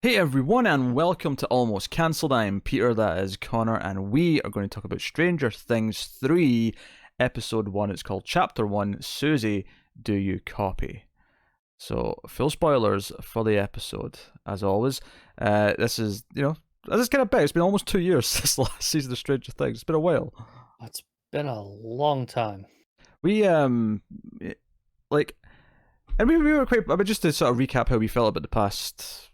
Hey everyone, and welcome to Almost Cancelled. I'm Peter, that is Connor, and we are going to talk about Stranger Things 3, Episode 1. It's called Chapter 1, Suzie, Do You Copy? So, full spoilers for the episode, as always. This is, as it's kind of big, it's been almost 2 years since the last season of Stranger Things. It's been a while. It's been a long time. We, like, and we were quite, I mean, just to sort of recap how we felt about the past,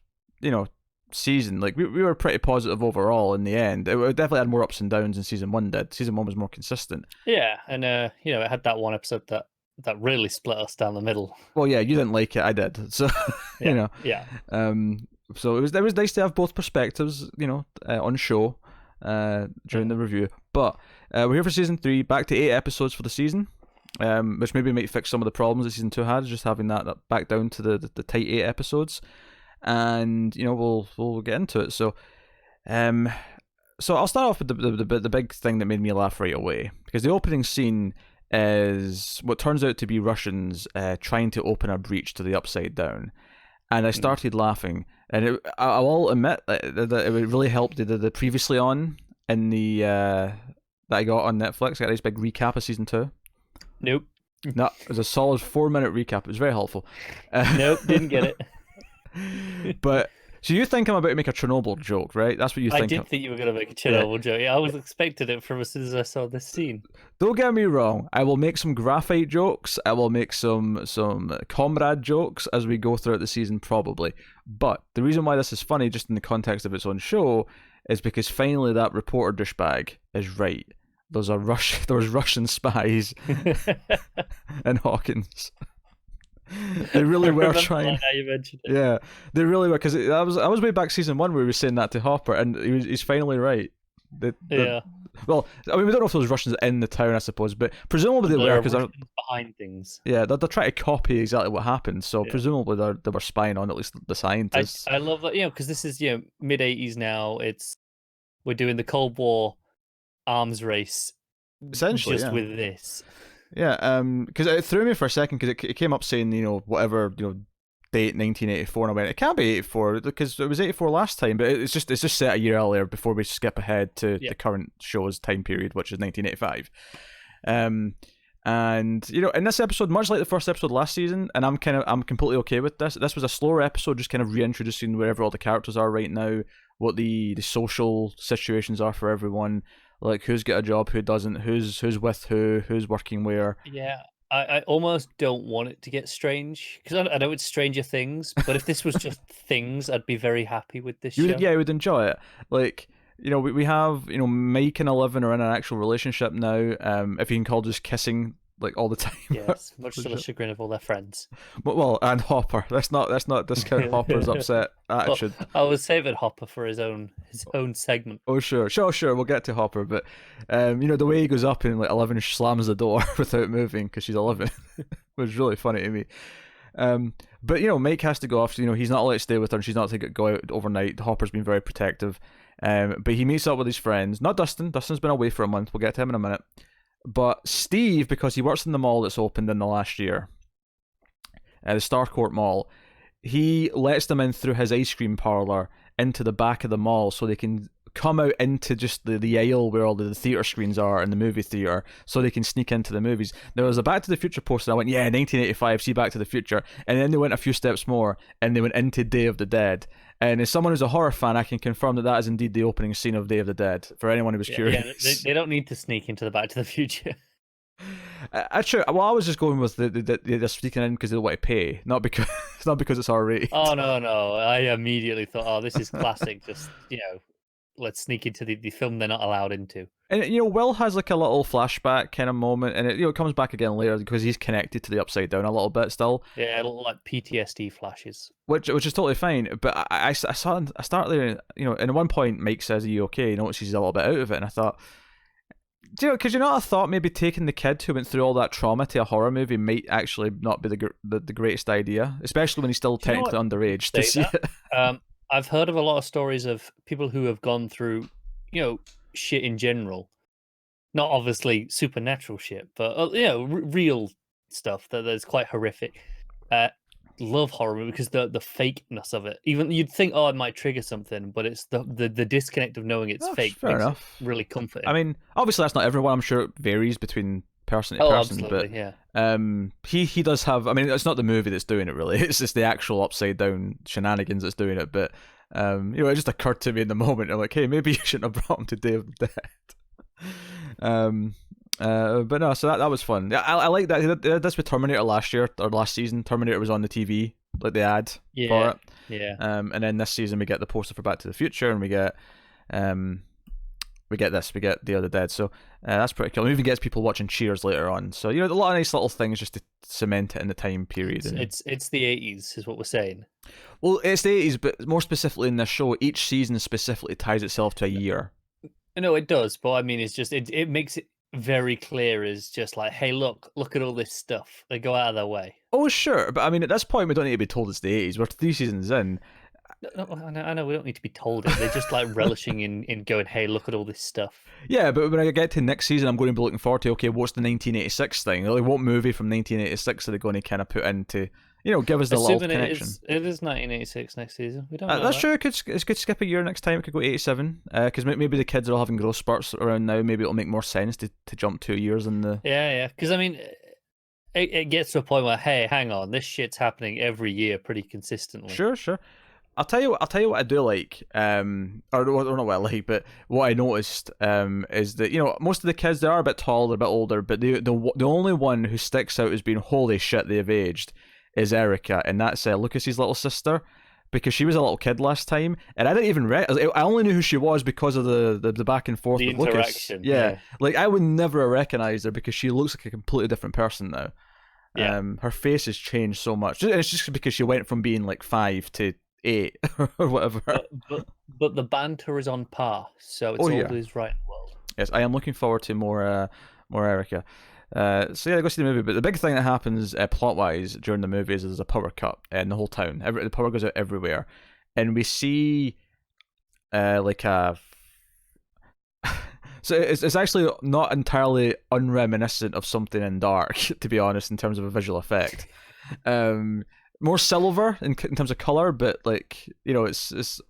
season. Like we were pretty positive overall in the end. It definitely had more ups and downs than season 1 did. Season 1 was more consistent. Yeah, and it had that one episode that really split us down the middle. Well, yeah, you didn't like it, I did. So Yeah. So it was nice to have both perspectives, on show during the review. But we're here for season 3, back to 8 episodes for the season. Which maybe might fix some of the problems that season 2 had, just having that back down to the tight 8 episodes. And we'll get into it. So I'll start off with the big thing that made me laugh right away, because the opening scene is what turns out to be Russians trying to open a breach to the Upside Down, and I started laughing. And I will admit that it really helped the previously on in the that I got on Netflix. I got a nice big recap of season 2. Nope. No, it was a solid 4-minute recap. It was very helpful. Nope, didn't get it. But so you think I'm about to make a Chernobyl joke, right? That's what you think. I did think you were going to make a Chernobyl joke. Yeah, I was expecting it from as soon as I saw this scene. Don't get me wrong. I will make some graphite jokes. I will make some comrade jokes as we go throughout the season, probably. But the reason why this is funny, just in the context of its own show, is because finally that reporter douchebag is right. There was Russian spies in Hawkins. They really were trying. How you mentioned it. Yeah, they really were, because I was way back season 1 where we were saying that to Hopper, and he's finally right. Yeah. Well, I mean, we don't know if those Russians in the town, I suppose, but presumably they were, because they're behind things. Yeah, they're trying to copy exactly what happened. So presumably they were spying on at least the scientists. I love that, because this is mid '80s now. We're doing the Cold War arms race, Essentially, just with this. Yeah, because it threw me for a second, because it came up saying, whatever, date 1984, and I went, it can't be 84, because it was 84 last time, but it's just set a year earlier before we skip ahead to the current show's time period, which is 1985. And in this episode, much like the first episode last season, and I'm completely okay with this. This was a slower episode, just kind of reintroducing wherever all the characters are right now, what the social situations are for everyone. Like, who's got a job, who doesn't, who's with who's working where. Yeah, I almost don't want it to get strange, because I know it's Stranger Things, but if this was just Things, I'd be very happy with this show. Yeah, I would enjoy it. Like, we have, Mike and Eleven are in an actual relationship now, if you can call just kissing, like, all the time. Yes, much to the chagrin of all their friends. Well, and Hopper. Let's not discount Hopper's upset attitude. I was saving Hopper for his own segment. Oh, sure. We'll get to Hopper, but the way he goes up and like Eleven slams the door without moving because she's 11 was really funny to me. But Mike has to go off. So, he's not allowed to stay with her, and she's not to go out overnight. Hopper's been very protective, but he meets up with his friends. Not Dustin. Dustin's been away for a month. We'll get to him in a minute. But Steve, because he works in the mall that's opened in the last year, the Starcourt Mall, he lets them in through his ice cream parlor into the back of the mall so they can come out into just the aisle where all the theatre screens are in the movie theatre, so they can sneak into the movies. There was a Back to the Future poster, and I went, yeah, 1985, see Back to the Future. And then they went a few steps more, and they went into Day of the Dead. And as someone who's a horror fan, I can confirm that is indeed the opening scene of Day of the Dead, for anyone who was curious. Yeah, they don't need to sneak into the Back to the Future. Actually, well, I was just going with the sneaking in because they don't want to pay, not because it's R-rated. Oh, no. I immediately thought, oh, this is classic. Just, let's sneak into the film they're not allowed into. And Will has like a little flashback kind of moment, and it comes back again later because he's connected to the Upside Down a little bit still. Yeah, a little like PTSD flashes, which is totally fine. But I start there, and at one point Mike says, "Are you okay?" He notices he's a little bit out of it, and I thought, because you know, I thought maybe taking the kid who went through all that trauma to a horror movie might actually not be the greatest idea, especially when he's still technically underage to see it. I've heard of a lot of stories of people who have gone through, shit in general, not obviously supernatural shit, but real stuff that's quite horrific. love horror movies because the fakeness of it. Even you'd think, oh, it might trigger something, but it's the disconnect of knowing it's Oh, fake fair makes it enough. really I comforting. mean, obviously that's not everyone. I'm sure it varies between person to Oh, person, but absolutely, yeah. he does have. I mean, it's not the movie that's doing it really. It's just the actual upside down shenanigans that's doing it. But it just occurred to me in the moment. I'm like, hey, maybe you shouldn't have brought him to Day of the Dead. um, but no, so that was fun. Yeah, I like that. They did this with Terminator last year or last season. Terminator was on the TV, like the ad for Yeah, it. yeah. And then this season we get the poster for Back to the Future, and um, we get this, we get Day of the Dead. So that's pretty cool. It even gets people watching Cheers later on. So a lot of nice little things just to cement it in the time period. It's the 80s, is what we're saying. Well, it's the 80s, but more specifically in this show, each season specifically ties itself to a year. No, it does, but I mean, it's just it makes it very clear as just like, hey, look at all this stuff. They go out of their way. Oh, sure, but I mean, at this point, we don't need to be told it's the 80s. We're 3 seasons in. No, I know we don't need to be told it. They're just like relishing in going, hey, look at all this stuff. Yeah, but when I get to next season, I'm going to be looking forward to, okay, what's the 1986 thing? Like, what movie from 1986 are they going to kind of put into, give us the little Assuming connection? it is 1986 next season. We don't know That's that. true. It could skip a year next time. It could go 87. Because maybe the kids are all having growth spurts around now. Maybe it'll make more sense to jump 2 years in the. Yeah. Because I mean, it gets to a point where, hey, hang on, this shit's happening every year pretty consistently. Sure. I'll tell you what I do like, or not what I like, but what I noticed, is that most of the kids, they are a bit taller, a bit older, but the only one who sticks out as being holy shit they've aged is Erica, and that's Lucas's little sister, because she was a little kid last time, and I didn't even I only knew who she was because of the back and forth The with Lucas. interaction, Yeah, yeah. like I would never have recognized her because she looks like a completely different person now. Yeah. Her face has changed so much. It's just because she went from being like 5 to 8 or whatever. But the banter is on par, so it's Oh yeah, always right in the world. yes, I am looking forward to more Erica. So yeah, go see the movie. But the big thing that happens plot wise during the movie is there's a power cut in the whole town. The power goes out everywhere, and we see like a. So it's actually not entirely unreminiscent of something in Dark, to be honest, in terms of a visual effect. More silver in terms of color, but it's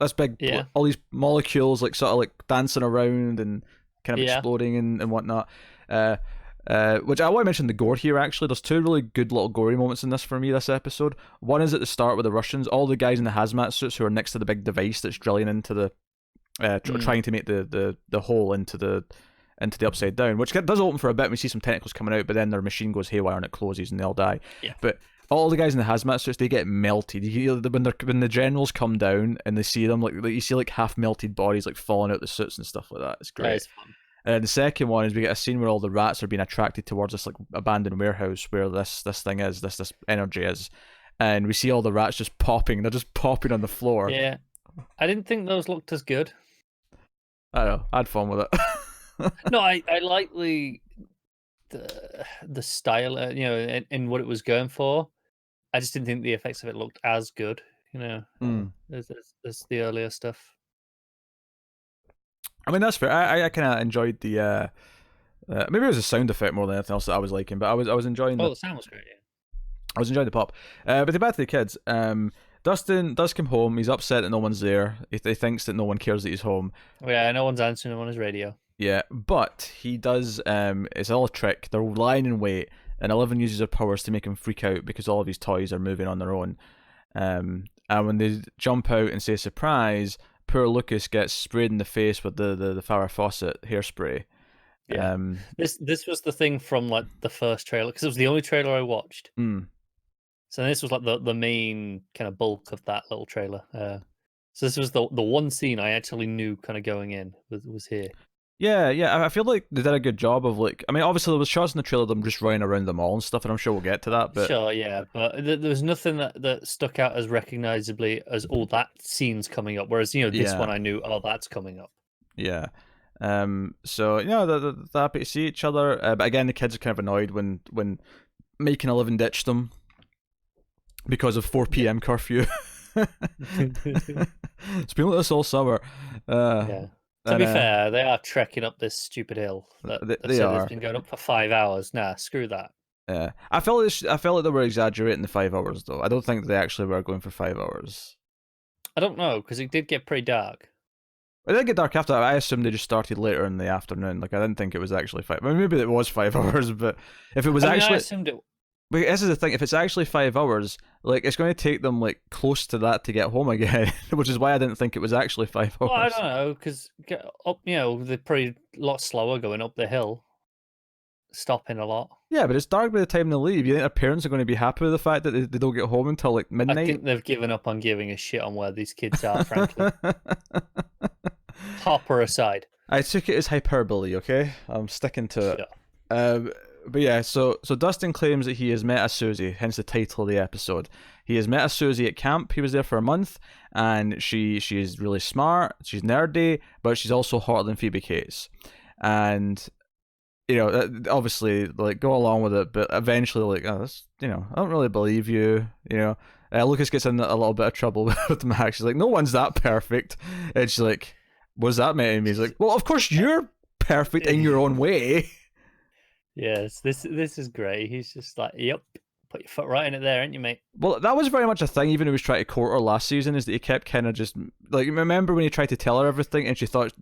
that's big. Yeah. All these molecules like sort of like dancing around and kind of Yeah. exploding and whatnot. Which I want to mention the gore here. Actually, there's two really good little gory moments in this for me this episode. One is at the start with the Russians, all the guys in the hazmat suits who are next to the big device that's drilling into the, trying to make the hole into the upside down, which does open for a bit. And we see some tentacles coming out, but then their machine goes haywire and it closes and they all die. Yeah. But all the guys in the hazmat suits, they get melted. When the generals come down and they see them, like you see like half melted bodies like falling out the suits and stuff like that. It's great. That is fun. And the second one is we get a scene where all the rats are being attracted towards this like abandoned warehouse where this thing is, this energy is, and we see all the rats just popping. They're just popping on the floor. Yeah. I didn't think those looked as good. I don't know. I had fun with it. No, I like the style, and what it was going for. I just didn't think the effects of it looked as good, as the earlier stuff. I mean, that's fair. I kind of enjoyed the. Maybe it was a sound effect more than anything else that I was liking, but I was enjoying the sound was great. Yeah. I was enjoying the pop. But to back to the kids, Dustin does come home. He's upset that no one's there. He thinks that no one cares that he's home. Yeah, no one's answering him on his radio. Yeah, but he does. It's all a trick. They're lying in wait, and 11 uses her powers to make him freak out because all of his toys are moving on their own. And when they jump out and say surprise, poor Lucas gets sprayed in the face with the Farrah Fawcett hairspray. Yeah. This was the thing from like the first trailer because it was the only trailer I watched. So this was like the main kind of bulk of that little trailer. So this was the one scene I actually knew kind of going in was here. Yeah. I feel like they did a good job of like. I mean, obviously there was shots in the trailer of them just running around the mall and stuff, and I'm sure we'll get to that. But sure, yeah, but there was nothing that stuck out as recognizably as that scene's coming up. Whereas this one I knew, that's coming up. Yeah. So they're happy to see each other. But again, the kids are kind of annoyed when Mike and 11 ditched them because of 4 p.m. curfew. It's been like this all summer. Yeah. To be fair, they are trekking up this stupid hill. They are. It's been going up for 5 hours. Nah, screw that. Yeah, I felt like they were exaggerating the 5 hours though. I don't think they actually were going for 5 hours. I don't know because it did get pretty dark. It did get dark after that. I assumed they just started later in the afternoon. Like I didn't think it was actually five. I mean, maybe it was 5 hours, but if it was I mean, I actually, assumed it. but this is the thing. If it's actually 5 hours, like it's going to take them like close to that to get home again, which is why I didn't think it was actually 5 hours. Well, I don't know because up, they're pretty a lot slower going up the hill, stopping a lot. Yeah, but it's dark by the time they leave. You think their parents are going to be happy with the fact that they don't get home until like midnight? I think they've given up on giving a shit on where these kids are, frankly. Hopper aside. I took it as hyperbole, okay? I'm sticking to it. Sure. But yeah, so Dustin claims that he has met a Suzy, hence the title of the episode. He has met a Suzy at camp. He was there for a month, and she is really smart. She's nerdy, but she's also hotter than Phoebe Cates. And obviously, like, go along with it, but eventually, like, oh, this, I don't really believe you. Lucas gets in a little bit of trouble with Max. She's like, no one's that perfect, and she's like, what's that mean to me? He's like, well, of course you're perfect in your own way. Yes, this is great. He's just like, yep, put your foot right in it there, ain't you, mate? Well, that was very much a thing, even when he was trying to court her last season, is that he kept kind of just, like, remember when he tried to tell her everything and she thought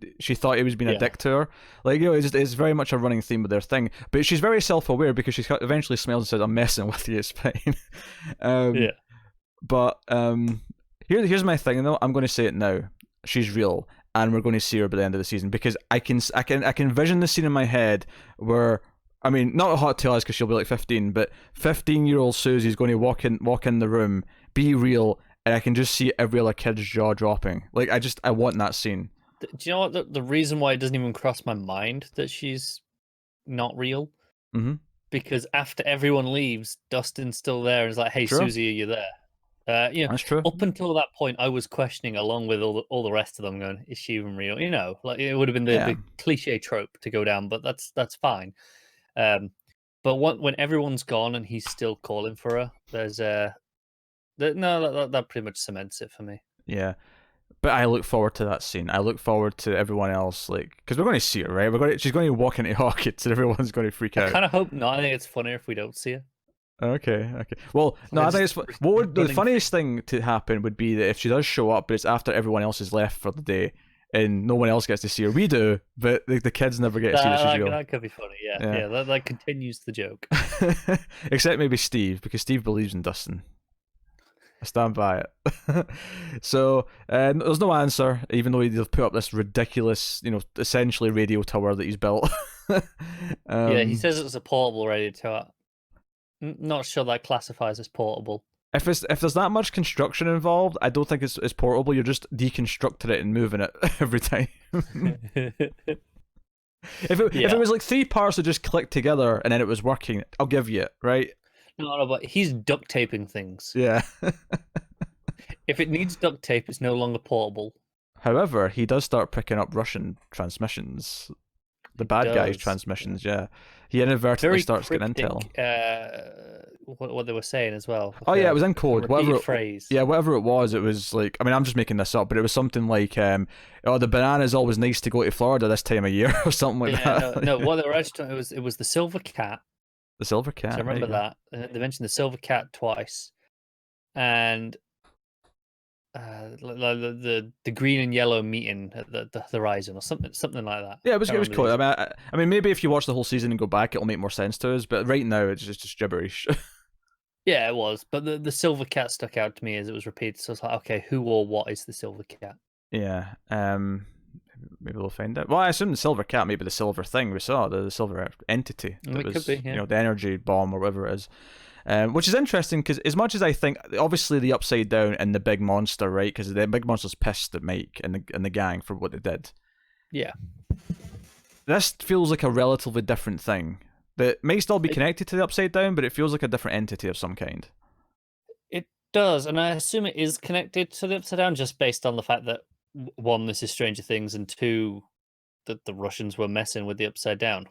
he was being a dick to her? Like, it's very much a running theme of their thing. But she's very self-aware because she eventually smells and says, I'm messing with you, it's fine. Yeah. But here's my thing, though. I'm going to say it now. She's real, and we're going to see her by the end of the season, because I can envision the scene in my head where, I mean, not a hot tail because she'll be like 15, but 15-year-old Susie's going to walk in the room, be real, and I can just see every other kid's jaw dropping. Like, I want that scene. Do you know what the reason why it doesn't even cross my mind that she's not real? Mm-hmm. Because after everyone leaves, Dustin's still there and is like, "Hey, True. Suzy, are you there?" That's true. Up until that point, I was questioning, along with all the rest of them, going, "Is she even real?" Like it would have been the cliche trope to go down, but that's fine. But when everyone's gone and he's still calling for her, there's that pretty much cements it for me. Yeah, but I look forward to that scene. I look forward to everyone else, like, because we're going to see her, right? She's going to walk into Hawkins and everyone's going to freak out. I kind of hope not. I think it's funnier if we don't see her. Okay. Well, no, I think it's the funniest thing to happen would be that if she does show up, but it's after everyone else has left for the day, and no one else gets to see her. We do, but the kids never get to see that she's real. That could be funny. Yeah. That continues the joke. Except maybe Steve, because Steve believes in Dustin. I stand by it. So there's no answer, even though they've put up this ridiculous, essentially radio tower that he's built. Yeah, he says it's a portable radio tower. Not sure that classifies as portable. If there's that much construction involved, I don't think it's portable. You're just deconstructing it and moving it every time. If it was like 3 parts that just clicked together and then it was working, I'll give you it, right? No, but he's duct taping things. Yeah. If it needs duct tape, it's no longer portable. However, he does start picking up Russian transmissions. The bad guys' transmissions, yeah. He inadvertently starts getting intel. What they were saying as well. Oh yeah, it was in code. Whatever phrase. Yeah, whatever it was like, I mean, I'm just making this up, but it was something like, the banana's always nice to go to Florida this time of year, or something like that. No, what they were actually it was the silver cat. The silver cat. So I remember that. They mentioned the silver cat twice, and the green and yellow meeting at the horizon or something like that. Yeah, it was cool. I mean, maybe if you watch the whole season and go back, it'll make more sense to us. But right now, it's just gibberish. Yeah, it was. But the silver cat stuck out to me as it was repeated. So I was like, okay, who or what is the silver cat? Yeah. Maybe we'll find out. Well, I assume the silver cat, maybe the silver thing we saw, the silver entity. It could be, yeah. The energy bomb or whatever it is. Which is interesting because as much as I think, obviously the Upside Down and the big monster, right? Because the big monster's pissed at Mike and the gang for what they did. Yeah. This feels like a relatively different thing that may still be connected to the Upside Down, but it feels like a different entity of some kind. It does, and I assume it is connected to the Upside Down just based on the fact that, one, this is Stranger Things, and two, that the Russians were messing with the Upside Down.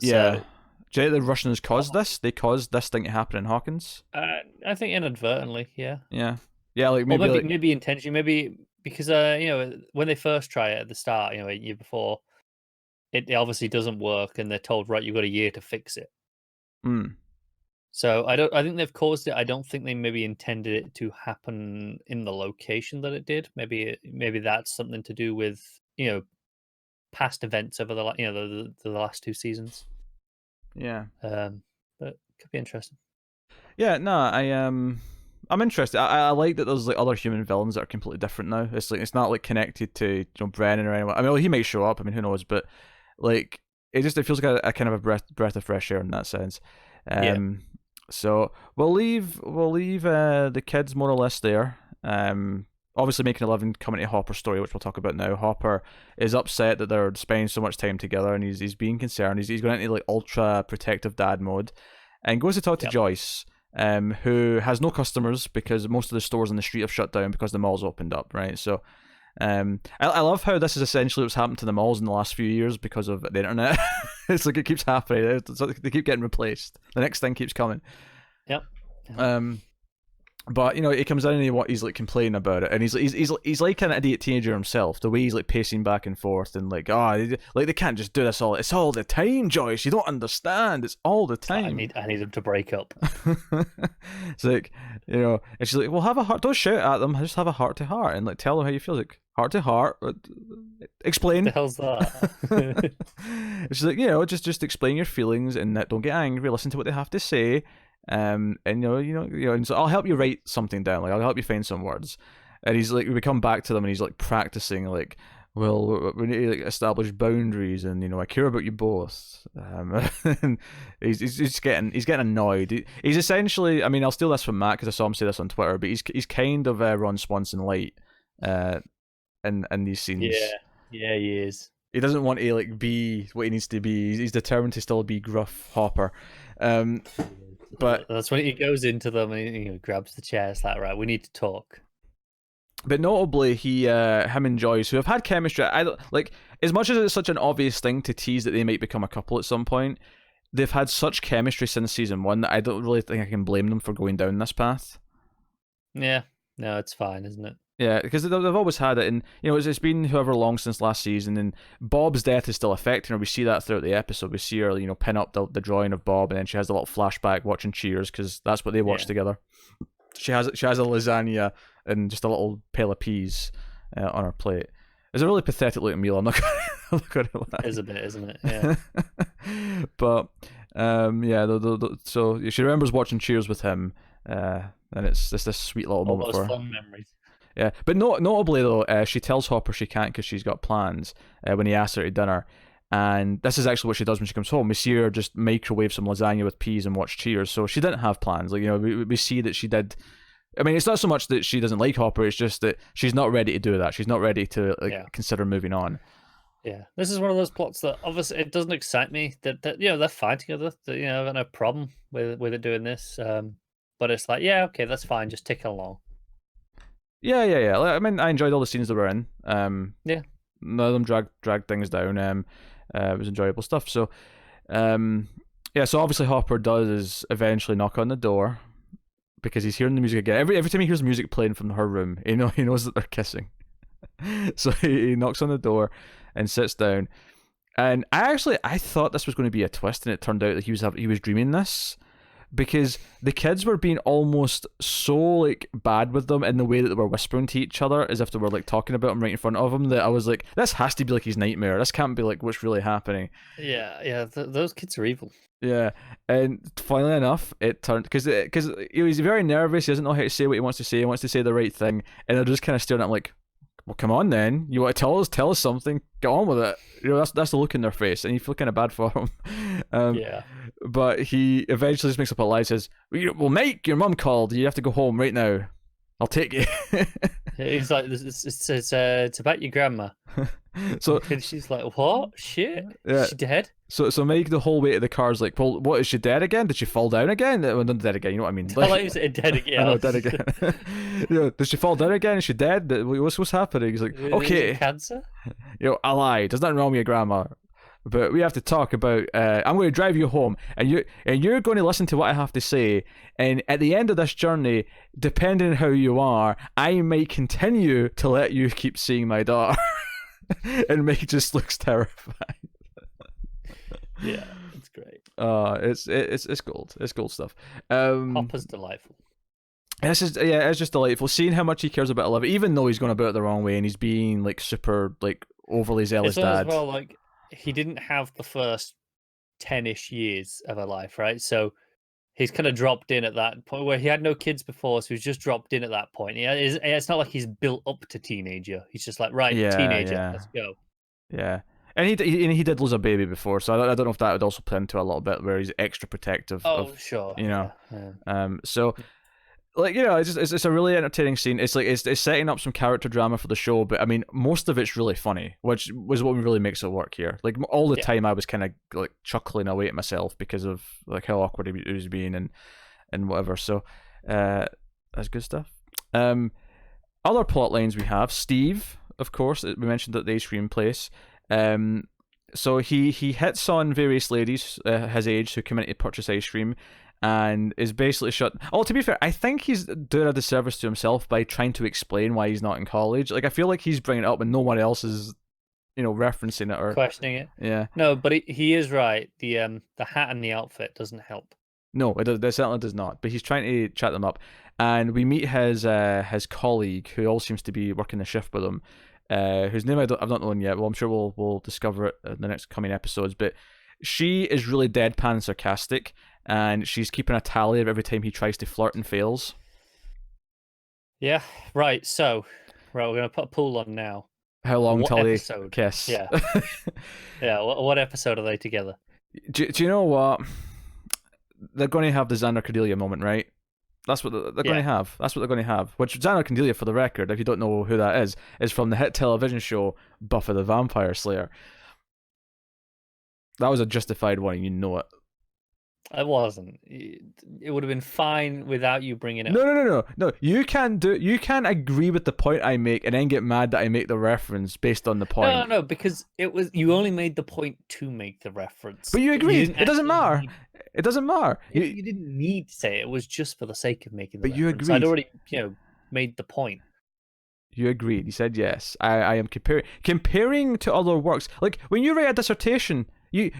Yeah. So, do you think the Russians caused this? They caused this thing to happen in Hawkins? I think inadvertently, yeah. Yeah. Yeah, like maybe... maybe intentionally, maybe because, when they first try it at the start, a year before, it obviously doesn't work, and they're told, right, you've got a year to fix it. So I think they've caused it. I don't think they maybe intended it to happen in the location that it did. Maybe that's something to do with, past events over the last 2 seasons. Yeah. But could be interesting. Yeah, no, I'm interested. I like that there's like other human villains that are completely different now. It's not like connected to Brennan or anyone. I mean, well, he may show up. I mean, who knows? But like it feels like a kind of a breath of fresh air in that sense. Yeah. So we'll leave the kids more or less there. Obviously making 11 coming to Hopper's story, which we'll talk about now. Hopper is upset that they're spending so much time together, and he's being concerned. He's going into like ultra protective dad mode, and goes to talk to Joyce, who has no customers because most of the stores on the street have shut down because the mall's opened up, right? So I love how this is essentially what's happened to the malls in the last few years because of the internet. It's like it keeps happening. It's like they keep getting replaced. The next thing keeps coming. Yep. But he comes in and he's like complaining about it, and he's like an idiot teenager himself. The way he's like pacing back and forth and like, like they can't just do this all. It's all the time, Joyce. You don't understand. It's all the time. I need them to break up. It's like, and she's like, well, have a heart. Don't shout at them. Just have a heart to heart and like tell them how you feel. Like heart to heart. Explain. What the hell's that? She's like, just explain your feelings and don't get angry. Listen to what they have to say. And and so I'll help you write something down. Like I'll help you find some words. And he's like, we come back to them, and he's like practicing, like, well, we need to like establish boundaries, and I care about you both. And he's getting annoyed. He's essentially, I mean, I'll steal this from Matt because I saw him say this on Twitter, but he's kind of Ron Swanson light, in these scenes. Yeah, he is. He doesn't want to like be what he needs to be. He's determined to still be gruff Hopper. But that's when he goes into them and he grabs the chair. It's like, right, we need to talk. But notably, him and Joyce, who have had chemistry, I don't like as much as it's such an obvious thing to tease that they might become a couple at some point. They've had such chemistry since season 1 that I don't really think I can blame them for going down this path. Yeah, no, it's fine, isn't it? Yeah, because they've always had it, and it's been however long since last season, and Bob's death is still affecting her. We see that throughout the episode. We see her, pin up the drawing of Bob, and then she has a little flashback watching Cheers because that's what they watch together. She has a lasagna and just a little pail of peas on her plate. It's a really pathetic looking meal. I'm not going to lie. It is a bit, isn't it? Yeah. But so she remembers watching Cheers with him, and it's just this sweet little moment for her. Fun memories. Yeah, but notably though, she tells Hopper she can't because she's got plans when he asks her to dinner, and this is actually what she does when she comes home. We see her just microwave some lasagna with peas and watch Cheers. So she didn't have plans. Like we see that she did. I mean, it's not so much that she doesn't like Hopper; it's just that she's not ready to do that. She's not ready to consider moving on. Yeah, this is one of those plots that obviously it doesn't excite me. That they're fine together. That I've got no problem with it doing this. But it's like, yeah, okay, that's fine. Just tick along. Yeah. I mean, I enjoyed all the scenes that we're in. Yeah. None of them dragged things down. It was enjoyable stuff. So, so obviously Hopper does eventually knock on the door because he's hearing the music again. Every time he hears music playing from her room, he knows that they're kissing. So he knocks on the door and sits down. And I thought this was going to be a twist, and it turned out that he was dreaming this. Because the kids were being almost so like bad with them in the way that they were whispering to each other as if they were like talking about him right in front of him, that I was like, this has to be like his nightmare. This can't be like what's really happening. Yeah. Those kids are evil. Yeah, and funnily enough, it turned because he's very nervous. He doesn't know how to say what he wants to say. He wants to say the right thing, and they're just kind of staring at him like, well, come on then. You want to tell us something? Get on with it. That's the look in their face, and you feel kind of bad for him. Yeah. But he eventually just makes up a lie and says, well, Mike, your mum called. You have to go home right now. I'll take you. He's like, it's about your grandma. So and she's like, what? Shit? Yeah. Is she dead? So Mike, the whole way to the car is like, well, what, is she dead again? Did she fall down again? Well, not dead again, you know what I mean? I like you said dead again. I know, dead again. Did she fall down again? Is she dead? What's happening? He's like, okay. Cancer? I lied. There's nothing wrong with your grandma. But we have to talk about. I'm going to drive you home, and you're going to listen to what I have to say. And at the end of this journey, depending on how you are, I may continue to let you keep seeing my daughter. And Mike just looks terrified. Yeah, great. It's gold. It's gold stuff. Hopper's delightful. It's just delightful seeing how much he cares about Olivia, even though he's going about it the wrong way and he's being like super like overly zealous dad. As well, like he didn't have the first 10-ish years of her life, right? So he's kind of dropped in at that point where he had no kids before, so he's just dropped in at that point. Yeah, it's not like he's built up to teenager. He's just like, right, teenager, let's go. Yeah. And he did lose a baby before, so I don't know if that would also play into a little bit where he's extra protective. Sure. You know. Yeah. So, like, you know, it's a really entertaining scene. It's like it's setting up some character drama for the show, but I mean, most of it's really funny, which was what really makes it work here. Like all the time, I was kind of like chuckling away at myself because of like how awkward he was being and whatever. So, that's good stuff. Other plot lines we have Steve, of course, we mentioned at the ice cream place. So he hits on various ladies his age who come in to purchase ice cream, and is basically shut. Oh, to be fair, I think he's doing a disservice to himself by trying to explain why he's not in college. Like I feel like he's bringing it up and no one else is, you know, referencing it or questioning it. Yeah. No, but he is right. The hat and the outfit doesn't help. No, it certainly does not. But he's trying to chat them up, and we meet his colleague who all seems to be working the shift with him. Whose name I've not known yet. Well, I'm sure we'll discover it in the next coming episodes. But she is really deadpan and sarcastic, and she's keeping a tally of every time he tries to flirt and fails. Yeah, right. So, we're going to put a pool on now. How long till they kiss? Yeah. Yeah, what episode are they together? Do you know what? They're going to have the Xander Cordelia moment, right? That's what they're going to have. That's what they're going to have. Which Xander Cordelia, for the record, if you don't know who that is from the hit television show Buffy the Vampire Slayer. That was a justified one, and you know it. It wasn't. It would have been fine without you bringing it up. No. You can't agree with the point I make and then get mad that I make the reference based on the point. No, because you only made the point to make the reference. But you agreed. It doesn't matter. It doesn't matter. You didn't need to say it. It was just for the sake of making the reference. But you agreed. I'd already, made the point. You agreed. You said yes. I am comparing to other works. Like when you write a dissertation, you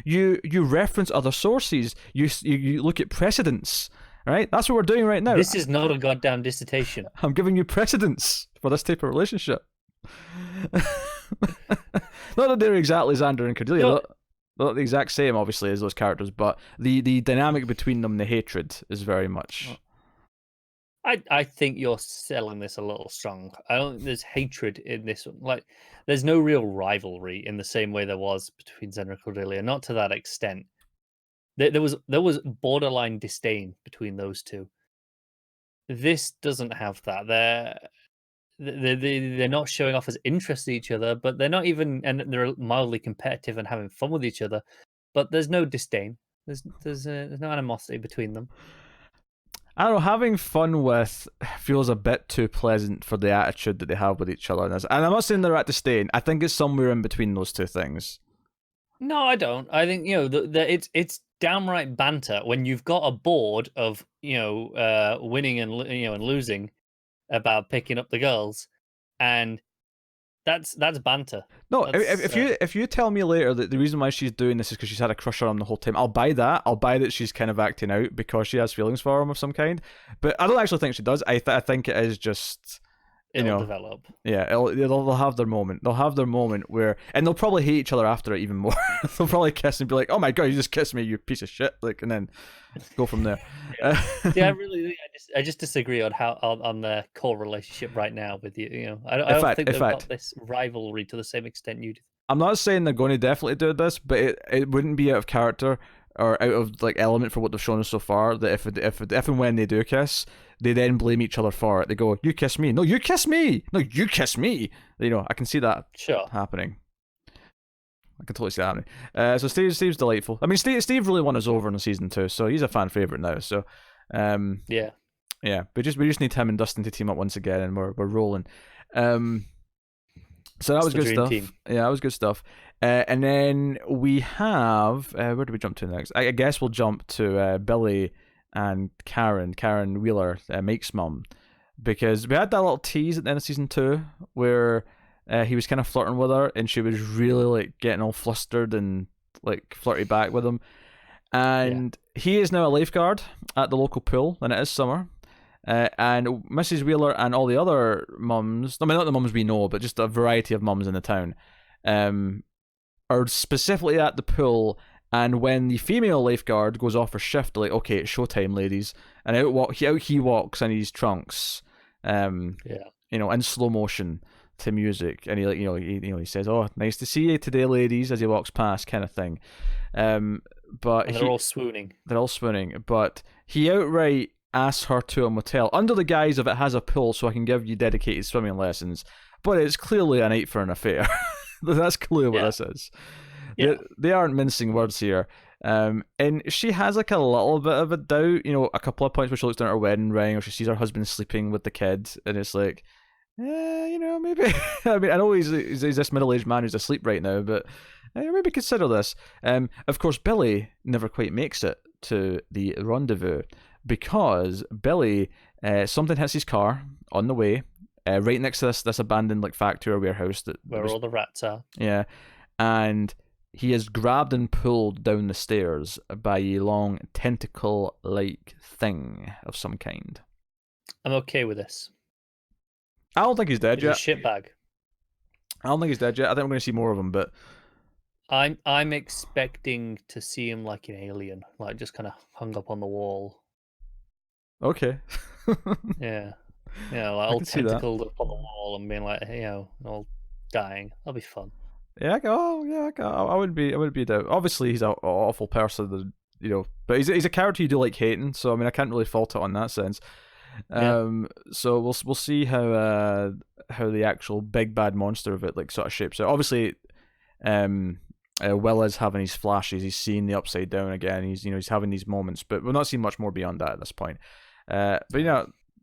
reference other sources. You look at precedents. Right? That's what we're doing right now. This is not a goddamn dissertation. I'm giving you precedents for this type of relationship. Not that they're exactly Xander and Cordelia. No. They're not the exact same, obviously, as those characters, but the dynamic between them, the hatred, is very much. I think you're selling this a little strong. I don't think there's hatred in this one. Like, there's no real rivalry in the same way there was between Xander and Cordelia. Not to that extent. There was borderline disdain between those two. This doesn't have that. They're not showing off as interested in each other, but they're not even, and they're mildly competitive and having fun with each other. But there's no disdain. There's no animosity between them. I don't know, having fun with feels a bit too pleasant for the attitude that they have with each other. And I'm not saying they're at disdain. I think it's somewhere in between those two things. No, I don't. I think, it's downright banter when you've got a board of, winning and, and losing about picking up the girls, and that's banter. No, if you tell me later that the reason why she's doing this is because she's had a crush on him the whole time, I'll buy that. I'll buy that she's kind of acting out because she has feelings for him of some kind. But I don't actually think she does. I think it is just it'll develop. Yeah, they'll have their moment. They'll have their moment where, and they'll probably hate each other after it even more. They'll probably kiss and be like, "Oh my god, you just kissed me, you piece of shit!" Like, and then go from there. I just disagree on on the core relationship right now with you. I don't think they've got this rivalry to the same extent you do. I'm not saying they're going to definitely do this, but it wouldn't be out of character or out of like element for what they've shown us so far. That if and when they do kiss, they then blame each other for it. They go, "You kiss me, no, you kiss me, no, you kiss me." I can see that happening. I can totally see that happening. So Steve's delightful. I mean, Steve really won us over in the season 2, so he's a fan favorite now. So, yeah. We just need him and Dustin to team up once again, and we're rolling. So that was good stuff. Team. Yeah, that was good stuff. And then we have where do we jump to next? I guess we'll jump to Billy and Karen Wheeler, Mike's mum, because we had that little tease at the end of season 2 where he was kind of flirting with her, and she was really like getting all flustered and like flirty back with him. And he is now a lifeguard at the local pool, and it is summer. And Mrs. Wheeler and all the other mums, I mean, not the mums we know, but just a variety of mums in the town, are specifically at the pool. And when the female lifeguard goes off for shift, they're like, okay, it's showtime, ladies. And out he walks in his trunks, in slow motion to music. And he says, "Oh, nice to see you today, ladies," as he walks past, kind of thing. But they're all swooning. They're all swooning. But he outright asks her to a motel under the guise of it has a pool, so I can give you dedicated swimming lessons. But it's clearly a night for an affair. That's clearly what this is. Yeah. They aren't mincing words here. And she has like a little bit of a doubt, a couple of points where she looks down at her wedding ring, or she sees her husband sleeping with the kid, and it's like, maybe. I mean, I know he's this middle-aged man who's asleep right now, but maybe consider this. Of course, Billy never quite makes it to the rendezvous because Billy, something hits his car on the way, right next to this abandoned like factory or warehouse where all the rats are. Yeah, and he is grabbed and pulled down the stairs by a long tentacle-like thing of some kind. I'm okay with this. I don't think he's dead yet. He's a shitbag. I don't think he's dead yet. I think we're going to see more of him, but I'm expecting to see him like an alien, like just kind of hung up on the wall. Okay. Yeah, like all tentacled up on the wall and being like, all dying. That'll be fun. Yeah, I wouldn't be a doubt. Obviously, he's an awful person, but he's a character you do like hating. So I mean, I can't really fault it on that sense. So we'll see how the actual big bad monster of it like sort of shapes out. Obviously, Will is having his flashes. He's seeing the upside down again. He's having these moments, but we're not seeing much more beyond that at this point. But I mean,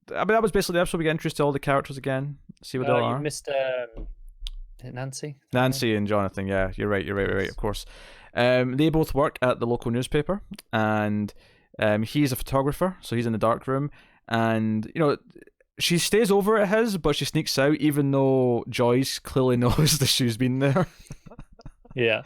that was basically the episode. We get introduced to all the characters again. See what they are. You missed Nancy and Jonathan. Yeah, you're right. Of course. They both work at the local newspaper, and he's a photographer, so he's in the dark room. And she stays over at his, but she sneaks out, even though Joyce clearly knows that she's been there. Yeah.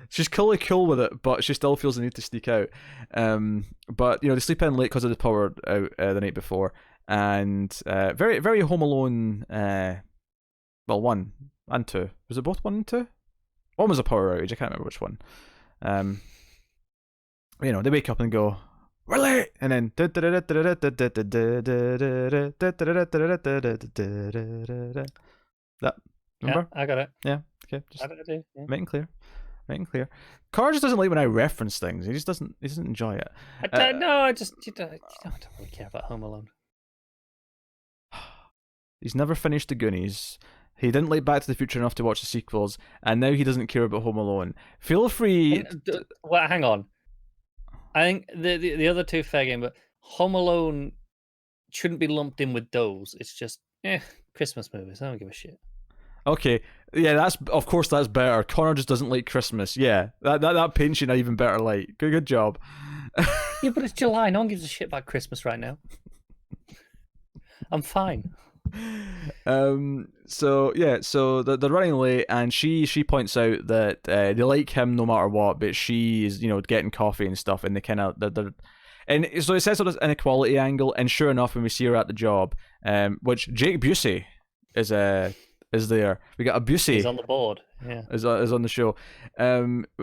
She's clearly cool with it, but she still feels the need to sneak out. But they sleep in late because of the power out the night before, and very very Home Alone. Well, 1 and 2. Was it both 1 and 2? One was a power outage. I can't remember which one. They wake up and go, "We're late," and then that. Remember? Yeah, I got it. Yeah. Okay. Just making clear. Carr just doesn't like when I reference things. He just doesn't. He doesn't enjoy it. I don't really care about Home Alone. He's never finished the Goonies. He didn't like Back to the Future enough to watch the sequels, and now he doesn't care about Home Alone. Feel free. Well, hang on. I think the other two fair game, but Home Alone shouldn't be lumped in with those. It's just Christmas movies. I don't give a shit. Okay, yeah, that's better. Connor just doesn't like Christmas. Yeah, that paints you in an even better light. Good job. Yeah, but it's July. No one gives a shit about Christmas right now. I'm fine. So they're running late, and she points out that they like him no matter what, but she is getting coffee and stuff, and they kind of they're and so it sets up this inequality angle, and sure enough, when we see her at the job, which Jake Busey is there. We got a Busey. He's on the board. Yeah, is on the show.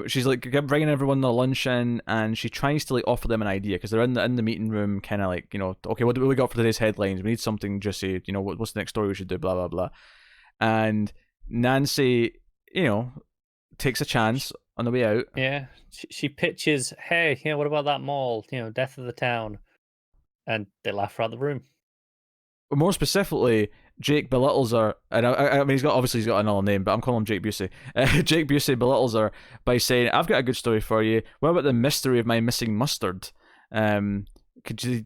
She's like bringing everyone their lunch in, and she tries to like offer them an idea because they're in the meeting room, kind of like okay, what do we got for today's headlines? We need something juicy. What's the next story we should do? Blah blah blah. And Nancy, takes a chance on the way out. Yeah, she pitches, hey, what about that mall? Death of the town, and they laugh out the room. More specifically, Jake belittles her, and I mean he's got another name, but I'm calling him Jake Busey. Jake Busey belittles her by saying, "I've got a good story for you. What about the mystery of my missing mustard? Do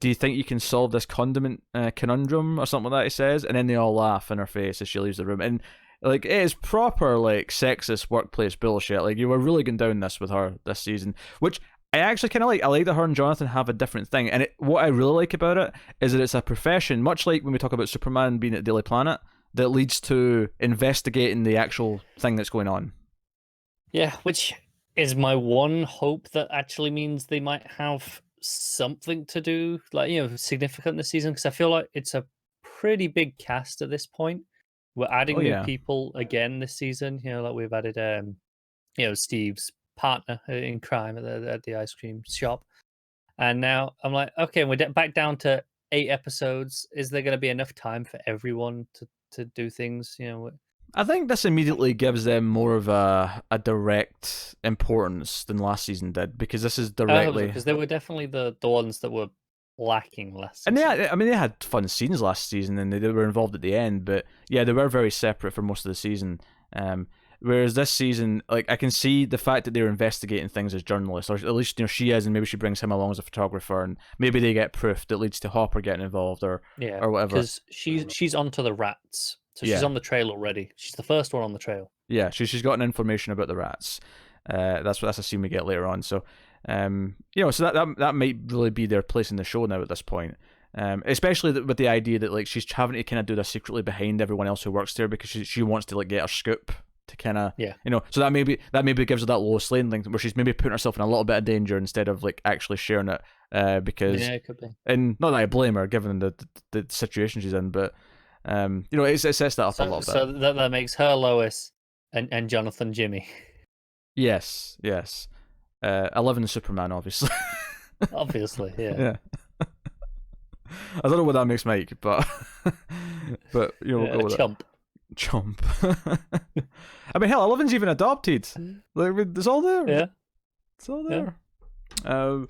you think you can solve this condiment conundrum or something like that?" He says, and then they all laugh in her face as she leaves the room. And like it is proper like sexist workplace bullshit. Like you were really going down this with her this season, which I actually kind of like. I like that her and Jonathan have a different thing, and what I really like about it is that it's a profession, much like when we talk about Superman being at Daily Planet, that leads to investigating the actual thing that's going on. Yeah, which is my one hope that actually means they might have something to do, like, significant this season, because I feel like it's a pretty big cast at this point. We're Oh adding new yeah. people again this season. Like we've added, Steve's partner in crime at the ice cream shop, and now I'm like, okay, we're back down to 8 episodes. Is there going to be enough time for everyone to do things? I think this immediately gives them more of a direct importance than last season did, because this is I hope so, directly. because they were definitely the ones that were lacking last And season. they had fun scenes last season, and they were involved at the end. But yeah, they were very separate for most of the season. Whereas this season, like, I can see the fact that they're investigating things as journalists, or at least she is, and maybe she brings him along as a photographer, and maybe they get proof that leads to Hopper getting involved, or whatever. Because she's onto the rats, so she's on the trail already. She's the first one on the trail. Yeah, she's gotten information about the rats. That's a scene we get later on. So, so that might really be their place in the show now at this point. Especially with the idea that, like, she's having to kind of do this secretly behind everyone else who works there, because she wants to, like, get her scoop to kind of so that maybe gives her that Lois Lane thing where she's maybe putting herself in a little bit of danger instead of, like, actually sharing it, because it could be. And not that I blame her given the situation she's in, but it sets that up a little bit. So that makes her Lois and Jonathan Jimmy. Yes. 11 Superman, obviously. Obviously, yeah. I don't know what that makes Mike, but we'll go with Chump. I mean, hell, 11's even adopted. Like, it's all there. Yeah, it's all there. But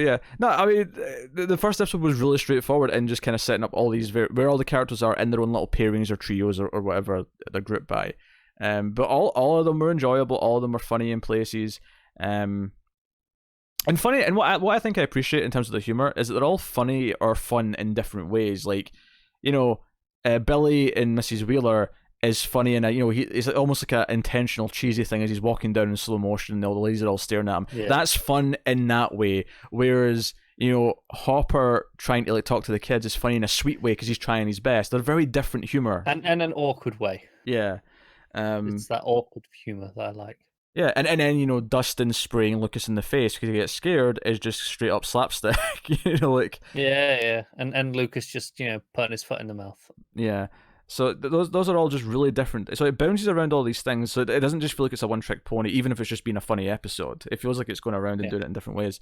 yeah, no. I mean, the first episode was really straightforward and just kind of setting up all these where all the characters are in their own little pairings or trios or whatever they're grouped by. But all of them were enjoyable. All of them were funny in places. And funny, and what I think I appreciate in terms of the humor is that they're all funny or fun in different ways. Like, Billy and Mrs. Wheeler is funny, and it's almost like an intentional cheesy thing as he's walking down in slow motion and all the ladies are all staring at him. Yeah. That's fun in that way. Whereas Hopper trying to, like, talk to the kids is funny in a sweet way because he's trying his best. They're very different humor and an awkward way. Yeah. It's that awkward humor that I like. Yeah, and then Dustin spraying Lucas in the face because he gets scared is just straight up slapstick. Like, yeah, and Lucas just putting his foot in the mouth. Yeah, so those are all just really different. So it bounces around all these things, so it doesn't just feel like it's a one trick pony, even if it's just been a funny episode. It feels like it's going around and doing it in different ways.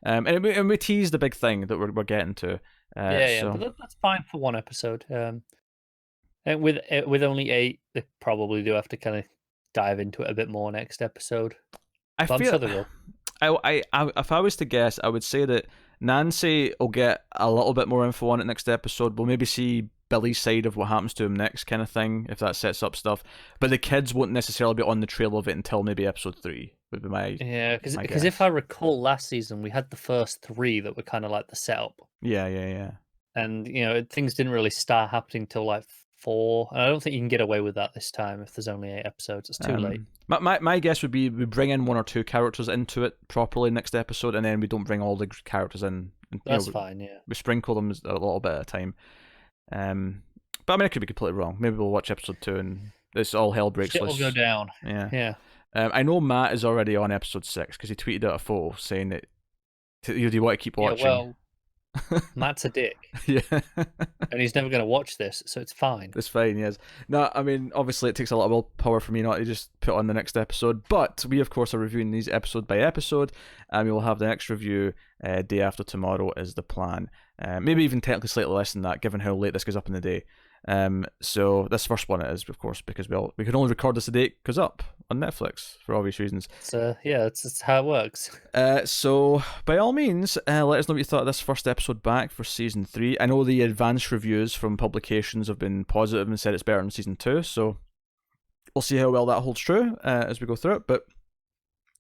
And we tease the big thing that we're getting to. But that's fine for one episode. And with only 8, they probably do have to kind of dive into it a bit more next episode. I feel, I'm sure they will. I if I was to guess, I would say that Nancy will get a little bit more info on it next episode. We'll maybe see Billy's side of what happens to him next, kind of thing, if that sets up stuff. But the kids won't necessarily be on the trail of it until maybe episode 3. Would be my because if I recall, last season we had the first 3 that were kind of like the setup. Yeah. And things didn't really start happening till like 4, and I don't think you can get away with that this time if there's only 8 episodes. It's too late. My guess would be we bring in 1 or 2 characters into it properly next episode, and then we don't bring all the characters in. That's fine, yeah. We sprinkle them a little bit at a time. But I mean, I could be completely wrong. Maybe we'll watch episode 2 and this all hell breaks loose. Shit will go down. Yeah. I know Matt is already on episode 6 because he tweeted out a photo saying that do you want to keep watching? Yeah, well, Matt's a dick. Yeah. And he's never going to watch this, so it's fine. It's fine, yes. No, I mean, obviously it takes a lot of willpower for me not to just put on the next episode, but we, of course, are reviewing these episode by episode, and we will have the next review day after tomorrow is the plan. Maybe even technically slightly less than that, given how late this goes up in the day. So this first one it is, of course, because we can only record this the day it goes up on Netflix for obvious reasons. So it's how it works. So by all means, let us know what you thought of this first episode back for season 3. I know the advanced reviews from publications have been positive and said it's better than season 2, so we'll see how well that holds true as we go through it. But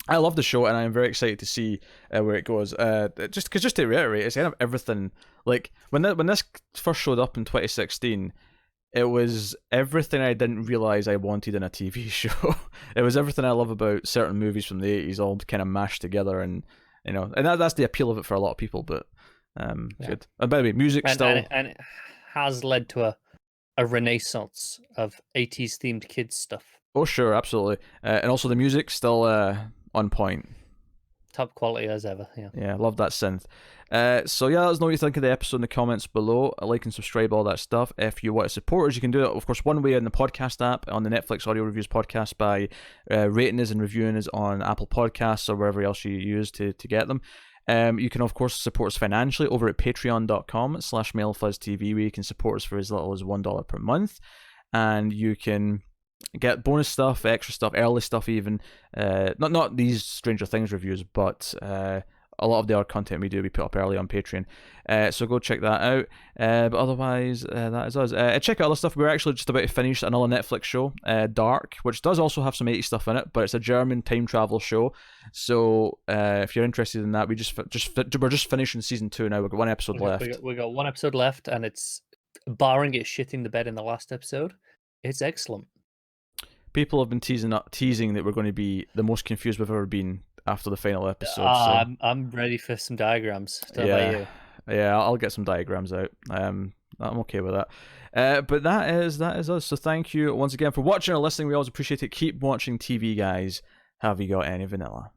I love the show, and I am very excited to see where it goes. Just to reiterate, it's kind of everything. Like when this first showed up in 2016, it was everything I didn't realize I wanted in a TV show. It was everything I love about certain movies from the 80s, all kind of mashed together, and and that's the appeal of it for a lot of people. But good. And by the way, music still and it has led to a renaissance of 80s themed kids stuff. Oh, sure, absolutely. And also the music still on point. Top quality as ever, yeah. Yeah, love that synth. So yeah, let us know what you think of the episode in the comments below. Like and subscribe, all that stuff. If you want to support us, you can do it, of course, one way in the podcast app, on the Netflix Audio Reviews podcast, by rating us and reviewing us on Apple Podcasts or wherever else you use to get them. You can, of course, support us financially over at patreon.com/MailFuzzTV, where you can support us for as little as $1 per month. And you can get bonus stuff, extra stuff, early stuff even. Not these Stranger Things reviews, but a lot of the other content we do, we put up early on Patreon. So go check that out. But otherwise, that is us. Check out other stuff. We're actually just about to finish another Netflix show, Dark, which does also have some 80s stuff in it, but it's a German time travel show. So if you're interested in that, we're just finishing season 2 now. We've got one episode left. We got one episode left, and it's, barring it shitting the bed in the last episode, it's excellent. People have been teasing that we're going to be the most confused we've ever been after the final episode. I'm ready for some diagrams. Yeah, I'll get some diagrams out. I'm okay with that. But that is us. So thank you once again for watching or listening. We always appreciate it. Keep watching TV, guys. Have you got any vanilla?